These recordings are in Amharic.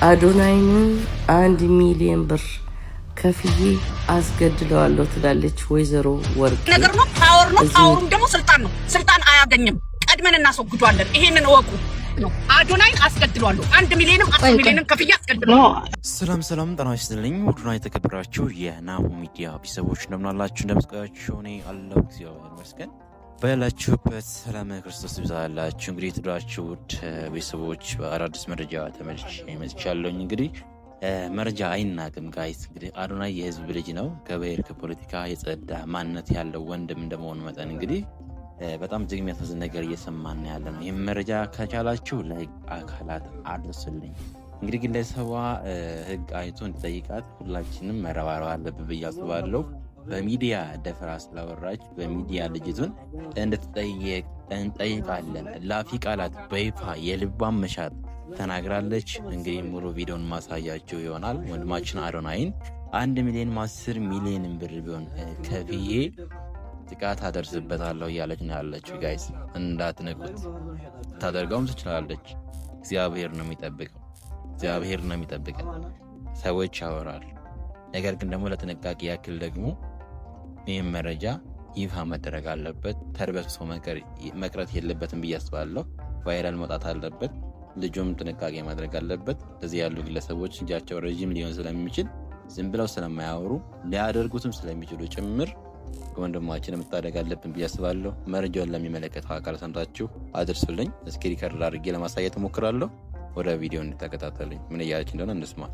አዶናይን 1 ሚሊዮን ብር ከፍዬ አስገድለዋለሁ ትላለች ወይዘሮ ወርቅ። ነገር ነው ፓወር ነው። ፓወሩም ደግሞ ስልጣን ነው። ስልጣን አያገኝም። ቀድመን እናስወግዷለን። ይሄንን ወቁ ነው። አዶናይን አስገድለዋለሁ 1 ሚሊዮንም 10 ሚሊዮንም ከፍዬ አስገድለዋለሁ። ሰላም ጤና ይስጥልኝ። ውድና የተከበራችሁ የናሁ ሚዲያ ቤተሰቦች እንደምን አላችሁ? እንደምትቆያችሁ እኔ አለሁ እግዚአብሔር ይመስገን። በያላችሁበት ሰላም ክርስቶስ ይብዛላችሁ። እንግዲህ የተወደዳችሁ ውድ ቤተሰቦች በአዳዲስ መረጃ ተመልሼ መጥቻለሁኝ። እንግዲህ መረጃ አይናቅም ጋይስ። እንግዲህ አዶናይ የህዝብ ልጅ ነው። ከብሔር ከፖለቲካ የጸዳ ማንነት ያለው ወንድም እንደመሆኑ መጠን እንግዲህ በጣም እጅግ የሚያሳዝን ነገር እየሰማን ያለ ነው። ይህም መረጃ ከቻላችሁ ለህግ አካላት አድርሱልኝ። እንግዲህ ግለሰቧ ህግ አይቶ እንዲጠይቃት ሁላችንም መረባረብ አለብን ብዬ አስባለሁ። በሚዲያ ደፍራ ስላወራች በሚዲያ ልጅቱን እንድትጠየቅ እንጠይቃለን። ላፊ ቃላት በይፋ የልቧን መሻት ተናግራለች። እንግዲህ ሙሉ ቪዲዮን ማሳያችሁ ይሆናል። ወንድማችን አዶናይን 1 ሚሊዮን 10 ሚሊዮን ብር ቢሆን ከፍዬ ጥቃት አደርስበታለሁ እያለች ነው ያለችው። ጋይስ እንዳትነቁት። ታደርገውም ትችላለች። እግዚአብሔር ነው የሚጠብቀው። እግዚአብሔር ነው የሚጠብቀው። ሰዎች ያወራሉ። ነገር ግን ደግሞ ለጥንቃቄ ያክል ደግሞ ይህም መረጃ ይፋ መደረግ አለበት። ተርበስብሶ መቅረት የለበትም ብዬ አስባለሁ። ቫይራል መውጣት አለበት። ልጁም ጥንቃቄ ማድረግ አለበት። እዚህ ያሉ ግለሰቦች እጃቸው ረዥም ሊሆን ስለሚችል ዝም ብለው ስለማያወሩ ሊያደርጉትም ስለሚችሉ ጭምር ወንድማችን መታደግ አለብን ብዬ አስባለሁ። መረጃውን ለሚመለከተው አካል ሰምታችሁ አድርሱልኝ። እስኪ ሪከርድ አድርጌ ለማሳየት እሞክራለሁ። ወደ ቪዲዮ እንድትከታተሉኝ። ምን እያለች እንደሆነ እንስማ።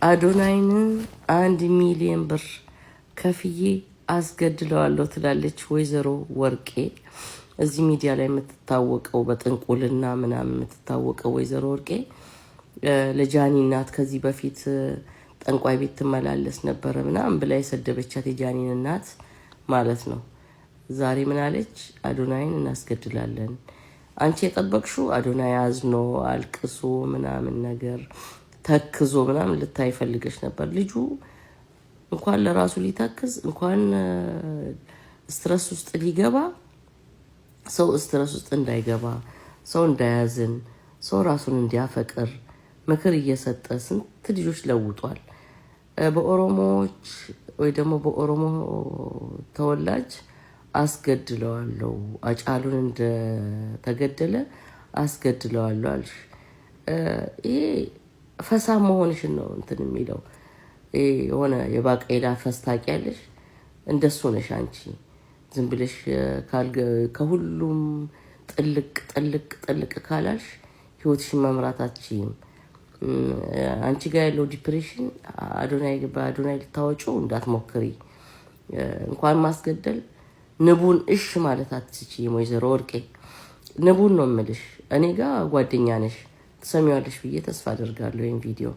አዶናይን 1 ሚሊዮን ብር ከፍዬ አስገድለዋለሁ ትላለች ወይዘሮ ወርቄ። እዚህ ሚዲያ ላይ የምትታወቀው በጥንቁልና ምናምን የምትታወቀው ወይዘሮ ወርቄ ለጃኒ እናት ከዚህ በፊት ጠንቋይ ቤት ትመላለስ ነበረ ምናምን ብላ የሰደበቻት የጃኒን እናት ማለት ነው። ዛሬ ምን አለች? አዶናይን እናስገድላለን። አንቺ የጠበቅሽው አዶናይ አዝኖ አልቅሶ ምናምን ነገር ተክዞ ምናምን ልታይ ፈልገሽ ነበር። ልጁ እንኳን ለራሱ ሊተክዝ እንኳን ስትረስ ውስጥ ሊገባ ሰው ስትረስ ውስጥ እንዳይገባ ሰው እንዳያዝን ሰው ራሱን እንዲያፈቅር ምክር እየሰጠ ስንት ልጆች ለውጧል። በኦሮሞዎች ወይ ደግሞ በኦሮሞ ተወላጅ አስገድለዋለሁ አጫሉን እንደተገደለ አስገድለዋለሁ አልሽ። ይሄ ፈሳ መሆንሽን ነው እንትን የሚለው። የሆነ የባቄላ ፈስ ታውቂያለሽ? እንደሱ ነሽ አንቺ። ዝም ብለሽ ከሁሉም ጥልቅ ካላልሽ ህይወትሽን መምራት አትችይም። አንቺ ጋር ያለው ዲፕሬሽን በአዶናይ ልታወጪው እንዳትሞክሪ። እንኳን ማስገደል ንቡን እሽ ማለት አትችይም ወይዘሮ ወርቄ። ንቡን ነው የምልሽ። እኔ ጋር ጓደኛ ነሽ ትሰሚዋለሽ ብዬ ተስፋ አደርጋለሁ። ይሄን ቪዲዮ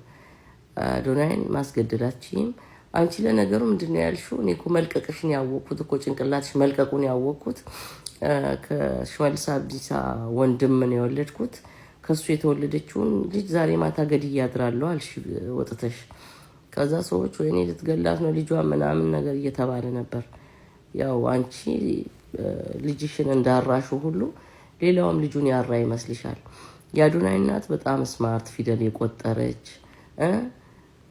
አዶናይን ማስገደላችሁም አንቺ ለነገሩ ምንድነው ያልሽው? እኔ እኮ መልቀቅሽን ያወቅኩት እኮ ጭንቅላትሽ መልቀቁን ያወቅኩት ከሽመልስ አብዲሳ ወንድም ነው የወለድኩት። ከሱ የተወለደችውን ልጅ ዛሬ ማታ ገድዬ አድራለሁ አልሽ ወጥተሽ። ከዛ ሰዎች ወይኔ ልትገላት ነው ልጇ ምናምን ነገር እየተባለ ነበር። ያው አንቺ ልጅሽን እንዳራሹ ሁሉ ሌላውም ልጁን ያራ ይመስልሻል። የአዶናይ እናት በጣም ስማርት ፊደል የቆጠረች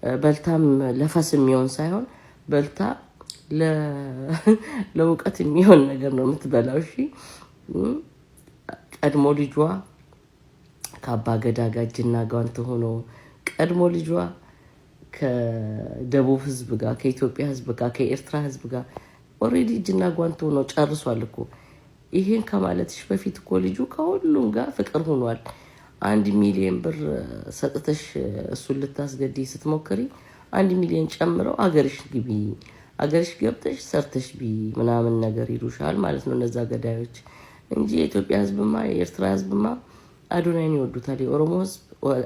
በልታም ለፈስ የሚሆን ሳይሆን በልታ ለውቀት የሚሆን ነገር ነው የምትበላው። እሺ ቀድሞ ልጇ ከአባ ገዳ ጋር እጅና ጓንት ሆኖ ቀድሞ ልጇ ከደቡብ ህዝብ ጋር ከኢትዮጵያ ህዝብ ጋር ከኤርትራ ህዝብ ጋር ኦሬዲ እጅና ጓንት ሆኖ ጨርሷል እኮ። ይሄን ከማለትሽ በፊት እኮ ልጁ ከሁሉም ጋር ፍቅር ሆኗል። 1 ሚሊዮን ብር ሰጥተሽ እሱን ልታስገድይ ስትሞክሪ 1 ሚሊዮን ጨምረው አገርሽ ግቢ አገርሽ ገብተሽ ሰርተሽ ቢ ምናምን ነገር ይሉሻል ማለት ነው እነዛ ገዳዮች እንጂ የኢትዮጵያ ህዝብማ የኤርትራ ህዝብማ አዶናይን ይወዱታል። የኦሮሞ ህዝብ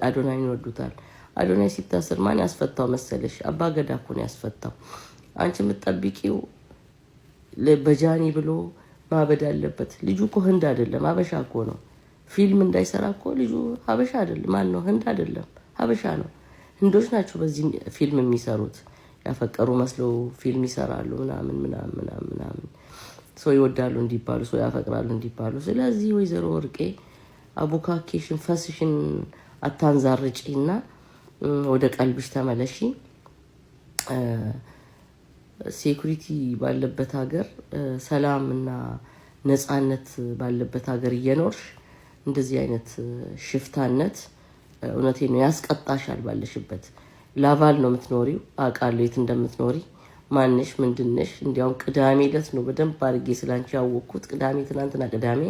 አዶናይን ይወዱታል። አዶናይ ሲታሰር ማን ያስፈታው መሰለሽ? አባ ገዳ እኮ ነው ያስፈታው። አንቺ የምትጠብቂው በጃኒ ብሎ ማበድ አለበት። ልጁ እኮ ህንድ አይደለም ሀበሻ እኮ ነው። ፊልም እንዳይሰራ እኮ ልጁ ሀበሻ አይደለም። ማን ነው? ህንድ አይደለም ሀበሻ ነው። ህንዶች ናቸው በዚህ ፊልም የሚሰሩት። ያፈቀሩ መስለው ፊልም ይሰራሉ ምናምን ሰው ይወዳሉ እንዲባሉ ሰው ያፈቅራሉ እንዲባሉ። ስለዚህ ወይዘሮ ወርቄ አቡካኬሽን ፈስሽን አታንዛርጪና ወደ ቀልብሽ ተመለሺ። ሴኩሪቲ ባለበት ሀገር ሰላምና ነፃነት ባለበት ሀገር እየኖርሽ እንደዚህ አይነት ሽፍታነት እውነቴን ነው ያስቀጣሻል። ባለሽበት ላቫል ነው የምትኖሪው፣ አውቃለሁ የት እንደምትኖሪ ማንሽ ምንድነሽ። እንዲያውም ቅዳሜ ዕለት ነው በደንብ አድርጌ ስላንቺ ያወቅኩት፣ ቅዳሜ ትናንትና ቅዳሜ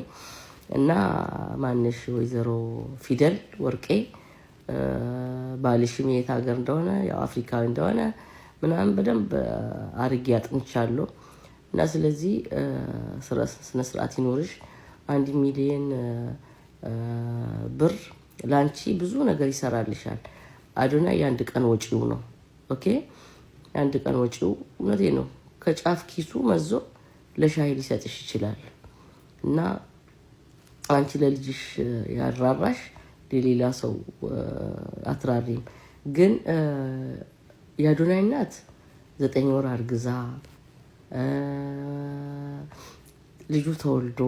እና ማንሽ ወይዘሮ ፊደል ወርቄ ባልሽም የት ሀገር እንደሆነ ያው አፍሪካዊ እንደሆነ ምናምን በደንብ አድርጌ አጥንቻለሁ። እና ስለዚህ ስነ ስርዓት ይኖርሽ። 1 ሚሊዮን ብር ላንቺ ብዙ ነገር ይሰራልሻል። አዶናይ የአንድ ቀን ወጪው ነው። ኦኬ የአንድ ቀን ወጪው እውነቴ ነው። ከጫፍ ኪሱ መዞ ለሻይ ሊሰጥሽ ይችላል። እና አንቺ ለልጅሽ ያራራሽ ለሌላ ሰው አትራሪም። ግን የአዶናይ እናት 9 ወር አርግዛ ልጁ ተወልዶ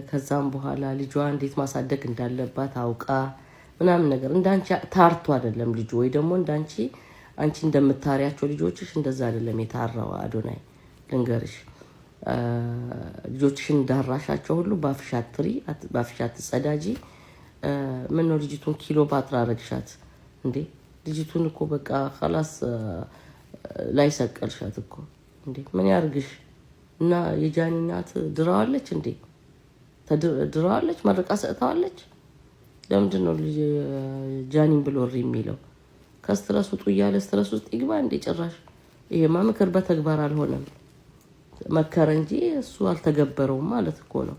ከዛም በኋላ ልጇ እንዴት ማሳደግ እንዳለባት አውቃ ምናምን ነገር እንዳንቺ ታርቶ አይደለም ልጁ፣ ወይ ደግሞ እንዳንቺ አንቺ እንደምታሪያቸው ልጆችሽ እንደዛ አይደለም የታራው አዶናይ። ልንገርሽ ልጆችሽን እንዳራሻቸው ሁሉ ባፍሻትሪ ባፍሻት ጸዳጂ። ምን ነው ልጅቱን ኪሎ ፓትራ አረግሻት እንዴ? ልጅቱን እኮ በቃ خلاص ላይ ሰቀልሻት እኮ እንዴ። ምን ያርግሽ? እና የጃኒ እናት ድራዋለች እንዴ? ድራዋለች፣ መርቃ ሰጥታዋለች። ለምንድን ነው ልጅ ጃኒን ብሎሪ የሚለው? ከስትረስ ውጡ እያለ ስትረስ ውስጥ ይግባ እንዴ ጭራሽ። ይሄማ ምክር በተግባር አልሆነም። መከረ እንጂ እሱ አልተገበረውም ማለት እኮ ነው።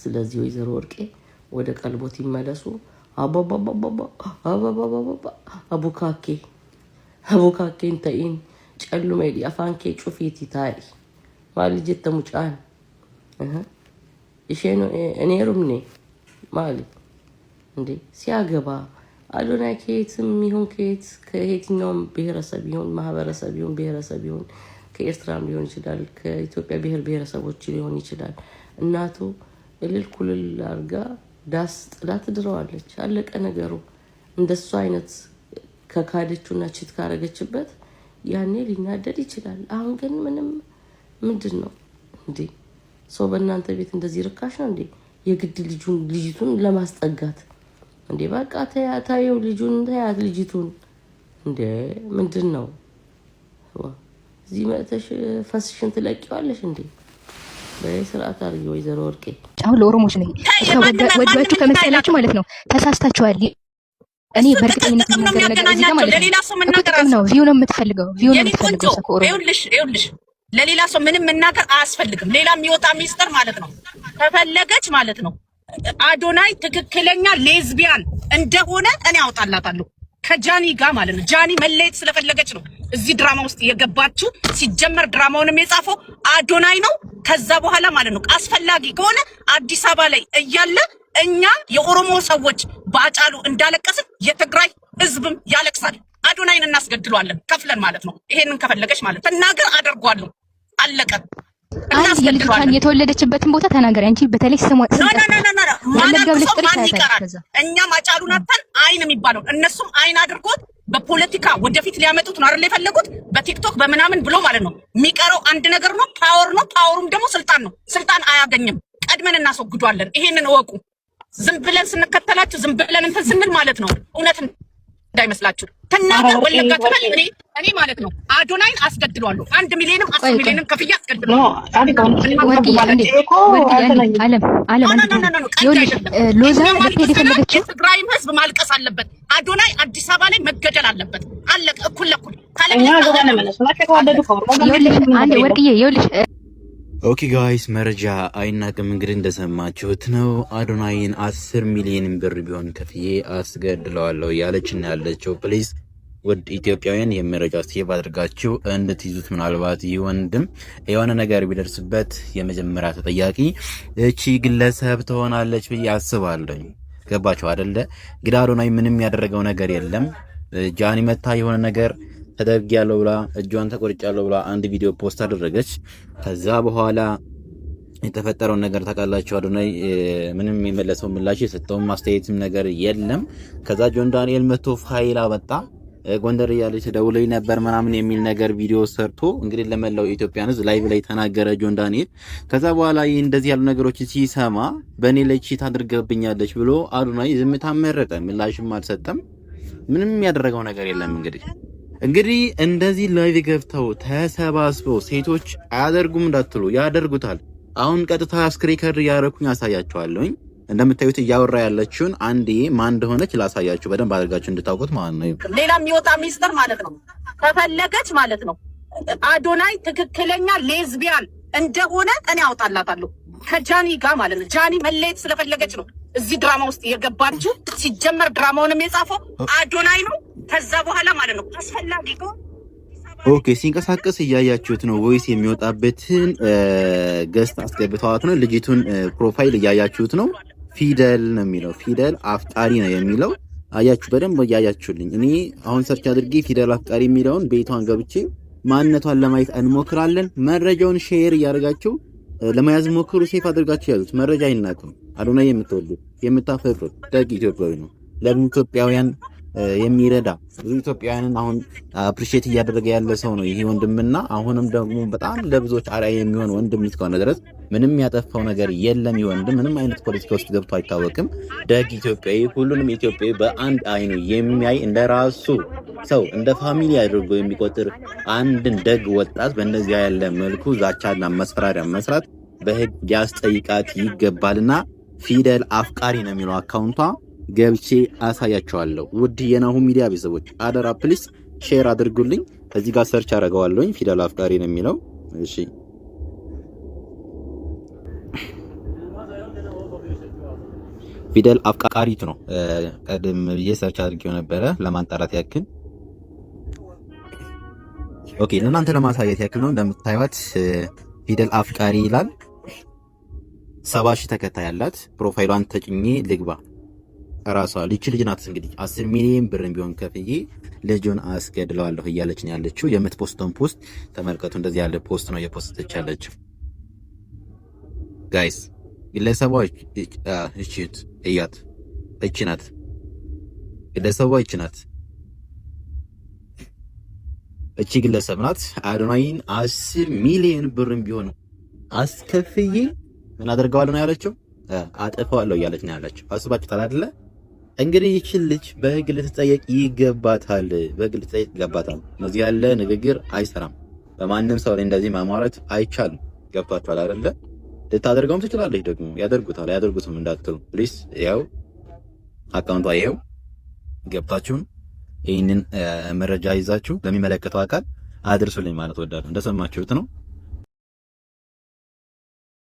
ስለዚህ ወይዘሮ ወርቄ ወደ ቀልቦት ይመለሱ። አቡካኬ እንተኢን ጨሉ ሜዲ አፋንኬ ጩፊቲ ታይ ማልጅት ተሙጫን እሺ ነው እኔ ሩምኔ ማሊ እንዴ ሲያገባ አዶናይ ከየትም ይሁን ከየትኛውም ብሔረሰብ ይሁን ማህበረሰብ ይሁን ብሔረሰብ ይሁን ከኤርትራም ሊሆን ይችላል፣ ከኢትዮጵያ ብሔረሰቦች ሊሆን ይችላል። እናቱ እልል ኩልል አርጋ ዳስ ጥላ ትድረዋለች። አለቀ ነገሩ። እንደሱ አይነት ከካደችውና ችት ካረገችበት ያኔ ሊናደድ ይችላል። አሁን ግን ምንም ምንድን ነው እንዴ? ሰው በእናንተ ቤት እንደዚህ ርካሽ ነው እንዴ? የግድ ልጅቱን ለማስጠጋት እንዴ? በቃ ታየው ልጁን ታያት ልጅቱን እንዴ? ምንድን ነው እዚህ መጥተሽ ፈስሽን ትለቂዋለሽ እንዴ? በስርዓት አርጊ ወይዘሮ ወርቄ። አሁን ለኦሮሞች ነኝ ወዳችሁ ከመሰላችሁ ማለት ነው ተሳስታችኋል። እኔ በእርግጠኝነት የምናገር ነገር እዚህ ጋር ማለት ነው ቪው ነው የምትፈልገው ይኸውልሽ ለሌላ ሰው ምንም መናገር አያስፈልግም። ሌላ የሚወጣ ሚስጥር ማለት ነው ተፈለገች ማለት ነው አዶናይ ትክክለኛ ሌዝቢያን እንደሆነ እኔ አውጣላታለሁ ከጃኒ ጋር ማለት ነው። ጃኒ መለየት ስለፈለገች ነው እዚህ ድራማ ውስጥ የገባችው። ሲጀመር ድራማውንም የጻፈው አዶናይ ነው። ከዛ በኋላ ማለት ነው አስፈላጊ ከሆነ አዲስ አበባ ላይ እያለ እኛ የኦሮሞ ሰዎች ባጫሉ እንዳለቀስን የትግራይ ህዝብም ያለቅሳል። አዶናይን እናስገድሏለን ከፍለን ማለት ነው። ይሄንን ከፈለገች ማለት ተናገር አደርጓለሁ። አለቀ። እናስገድሏለን። የተወለደችበትን ቦታ ተናገር አንቺ። በተለይ ስሟ እኛም አጫሉን አጥተን አይን የሚባለው እነሱም አይን አድርጎት በፖለቲካ ወደፊት ሊያመጡት ነው አይደል የፈለጉት፣ በቲክቶክ በምናምን ብሎ ማለት ነው። የሚቀረው አንድ ነገር ነው፣ ፓወር ነው። ፓወሩም ደግሞ ስልጣን ነው። ስልጣን አያገኝም። ቀድመን እናስወግዷለን። ይሄንን እወቁ። ዝም ብለን ስንከተላችሁ ዝም ብለን እንትን ስንል ማለት ነው እውነት እንዳይመስላችሁ። ተናገር ወለጋ ተባል እኔ ማለት ነው አዶናይን አስገድሏለሁ። 1 ሚሊዮንም 10 ሚሊዮንም ከፍያ አስገድሏለሁ። የትግራይም ህዝብ ማልቀስ አለበት። አዶናይ አዲስ አበባ ላይ መገደል አለበት። አለቀ። እኩል ለኩል ኦኬ ጋይስ መረጃ አይናቅም። እንግዲህ እንደሰማችሁት ነው አዶናይን 10 ሚሊዮን ብር ቢሆን ከፍዬ አስገድለዋለሁ ያለችና ያለችው። ፕሊዝ ውድ ኢትዮጵያውያን የመረጃ ሴቭ አድርጋችሁ እንድትይዙት። ምናልባት ይህ ወንድም የሆነ ነገር ቢደርስበት የመጀመሪያ ተጠያቂ እቺ ግለሰብ ትሆናለች ብዬ አስባለሁ። ገባችሁ አይደለ? እንግዲህ አዶናይ ምንም ያደረገው ነገር የለም። ጃኒ መታ የሆነ ነገር ተደርጊያለሁ ብላ እጇን ተቆርጫለሁ ብላ አንድ ቪዲዮ ፖስት አደረገች። ከዛ በኋላ የተፈጠረውን ነገር ታውቃላችሁ። አዶናይ ምንም የመለሰው ምላሽ የሰጠው ማስተያየትም ነገር የለም። ከዛ ጆን ዳንኤል መቶ ፋይል አመጣ። ጎንደር እያለች ደውለኝ ነበር ምናምን የሚል ነገር ቪዲዮ ሰርቶ እንግዲህ ለመላው ኢትዮጵያን ሕዝብ ላይቭ ላይ ተናገረ ጆን ዳንኤል። ከዛ በኋላ እንደዚህ ያሉ ነገሮች ሲሰማ በእኔ ላይ ቺት አድርገብኛለች ብሎ አዶናይ ዝምታ መረጠ። ምላሽም አልሰጠም። ምንም ያደረገው ነገር የለም። እንግዲህ እንደዚህ ላይቭ ገብተው ተሰባስበው ሴቶች አያደርጉም እንዳትሉ ያደርጉታል። አሁን ቀጥታ ስክሪከር ያረኩኝ አሳያችኋለሁኝ። እንደምታዩት እያወራ ያለችውን አንዴ ማን እንደሆነች ላሳያችሁ በደንብ አድርጋችሁ እንድታውቁት ማለት ነው። ሌላ የሚወጣ ሚስጥር ማለት ነው ተፈለገች ማለት ነው። አዶናይ ትክክለኛ ሌዝቢያን እንደሆነ እኔ አውጣላታለሁ ከጃኒ ጋር ማለት ነው። ጃኒ መለየት ስለፈለገች ነው እዚህ ድራማ ውስጥ የገባችው። ሲጀመር ድራማውንም የጻፈው አዶናይ ነው። ከዛ በኋላ ማለት ነው አስፈላጊ ነው ኦኬ ሲንቀሳቀስ እያያችሁት ነው። ቮይስ የሚወጣበትን ገስት አስገብተዋት ነው። ልጅቱን ፕሮፋይል እያያችሁት ነው። ፊደል ነው የሚለው። ፊደል አፍቃሪ ነው የሚለው አያችሁ። በደንብ እያያችሁልኝ። እኔ አሁን ሰርች አድርጌ ፊደል አፍቃሪ የሚለውን ቤቷን ገብቼ ማንነቷን ለማየት እንሞክራለን። መረጃውን ሼር እያደረጋችሁ ለመያዝ ሞክሩ። ሴፍ አድርጋችሁ ያዙት። መረጃ አይናቅም። አዶናይ የምትወዱት የምታፈቅሩት ደግ ኢትዮጵያዊ ነው። ለምን ኢትዮጵያውያን የሚረዳ ብዙ ኢትዮጵያውያንን አሁን አፕሪሺየት እያደረገ ያለ ሰው ነው ይሄ ወንድምና አሁንም ደግሞ በጣም ለብዙዎች አርአያ የሚሆን ወንድም እስከሆነ ድረስ ምንም ያጠፋው ነገር የለም። ይህ ወንድም ምንም አይነት ፖለቲካ ውስጥ ገብቶ አይታወቅም። ደግ ኢትዮጵያዊ፣ ሁሉንም ኢትዮጵያዊ በአንድ አይኑ የሚያይ እንደ ራሱ ሰው እንደ ፋሚሊ አድርጎ የሚቆጥር አንድን ደግ ወጣት በእንደዚያ ያለ መልኩ ዛቻና መስፈራሪያ መስራት በህግ ሊያስጠይቃት ይገባልና ፊደል አፍቃሪ ነው የሚለው አካውንቷ ገብቼ አሳያቸዋለሁ። ውድ የናሁ ሚዲያ ቤተሰቦች አደራ ፕሊስ ሼር አድርጉልኝ። እዚህ ጋር ሰርች አደርገዋለሁኝ ፊደል አፍቃሪ ነው የሚለው። እሺ ፊደል አፍቃሪት ነው። ቀደም ብዬ ሰርች አድርጌው ነበረ ለማንጣራት ያክል። ኦኬ ለእናንተ ለማሳየት ያክል ነው። እንደምታዩት ፊደል አፍቃሪ ይላል። 70,000 ተከታይ ያላት ፕሮፋይሏን ተጭኜ ልግባ። ራሷ ልጅ ናት። እንግዲህ 10 ሚሊዮን ብር ቢሆን ከፍዬ ልጁን አስገድለዋለሁ እያለች ነው ያለችው። የምትፖስተውን ፖስት ተመልከቱ። እንደዚህ ያለ ፖስት ነው የፖስተች ያለችው ጋይስ። ግለሰቦች እቺት እያት እቺ ናት ግለሰቦች ናት። እቺ ግለሰብ ናት። አዶናይን 10 ሚሊዮን ብር ቢሆን አስከፍዬ ምን አደርገዋለሁ ነው ያለችው። አጠፋዋለሁ እያለች ነው ያለችው። አስባችሁታል አይደለ? እንግዲህ ይህችን ልጅ በህግ ልትጠየቅ ይገባታል። በህግ ልትጠየቅ ይገባታል። እዚህ ያለ ንግግር አይሰራም። በማንም ሰው ላይ እንደዚህ ማሟረት አይቻልም። ገብቷችኋል አይደለ? ልታደርገውም ትችላለች። ደግሞ ያደርጉታል አያደርጉትም እንዳትሉ ፕሊስ። ያው አካውንቷ ይሄው ገብታችሁን ይህንን መረጃ ይዛችሁ ለሚመለከተው አካል አድርሱልኝ ማለት ወዳለሁ። እንደሰማችሁት ነው።